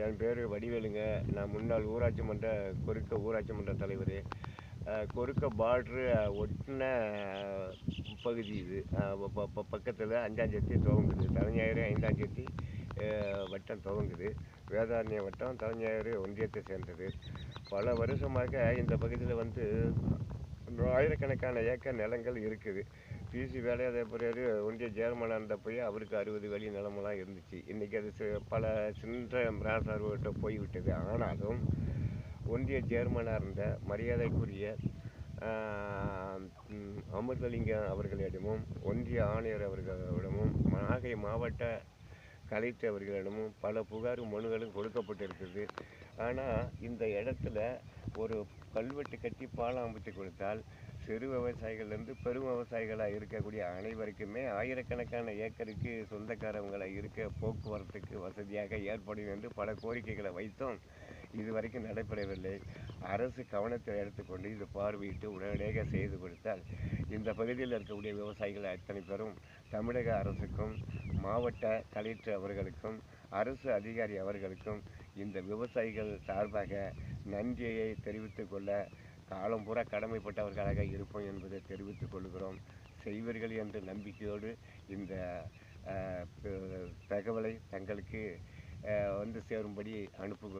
என் பேர் வடிவேலுங்க. நான் முன்னாள் கொருக்க ஊராட்சி மன்ற தலைவர். கொருக்க பார்ட்ரு ஒட்டின பகுதி இது. பக்கத்தில் அஞ்சாஞ்சேத்தி துவங்குது. தலைஞாயிறு ஐந்தாஞ்சேத்தி வட்டம் துவங்குது. வேதாரண்ய வட்டம் தலைஞாயிறு ஒன்றியத்தை சேர்ந்தது. பல வருஷமாக இந்த பகுதியில் ஆயிரக்கணக்கான ஏக்கர் நிலங்கள் இருக்குது. பிசி வேலையாத பிறகு ஒன்றிய சேர்மனாக இருந்தப்போய் அவருக்கு 60 வழி நிலமெல்லாம் இருந்துச்சு. இன்றைக்கி அது பல சின்ன பிராசார்கிட்ட போய்விட்டது. ஆனாலும் ஒன்றிய சேர்மனாக இருந்த மரியாதைக்குரிய அமிர்தலிங்கம் அவர்களிடமும் ஒன்றிய ஆணையர் அவர்களிடமும் நாகை மாவட்ட கலெக்டர் அவர்களிடமும் பல புகார் மனுகளும் கொடுக்கப்பட்டிருக்குது. ஆனால் இந்த இடத்துல ஒரு கல்வெட்டு கட்டி பாலம் அமைத்து கொடுத்தால் சிறு விவசாயிகள்லேருந்து பெரும் விவசாயிகளாக இருக்கக்கூடிய அனைவருக்குமே ஆயிரக்கணக்கான ஏக்கருக்கு சொந்தக்காரவங்களாக இருக்க போக்குவரத்துக்கு வசதியாக ஏற்படும் என்று பல கோரிக்கைகளை வைத்தும் இதுவரைக்கும் நடைபெறவில்லை. அரசு கவனத்தில் எடுத்துக்கொண்டு இது பார்வையிட்டு உடனடியாக செய்து கொடுத்தால் இந்த பகுதியில் இருக்கக்கூடிய விவசாயிகள் அத்தனை பேரும் தமிழக அரசுக்கும் மாவட்ட கலெக்டர் அவர்களுக்கும் அரசு அதிகாரி அவர்களுக்கும் இந்த விவசாயிகள் சார்பாக நன்றியை தெரிவித்து கொள்ள காலம் பூரா கடமைப்பட்டவர்களாக இருப்போம் என்பதை தெரிவித்துக் கொள்கிறோம். செய்வீர்கள் என்ற நம்பிக்கையோடு இந்த தகவலை தங்களுக்கு வந்து சேரும்படி அனுப்புகிறோம்.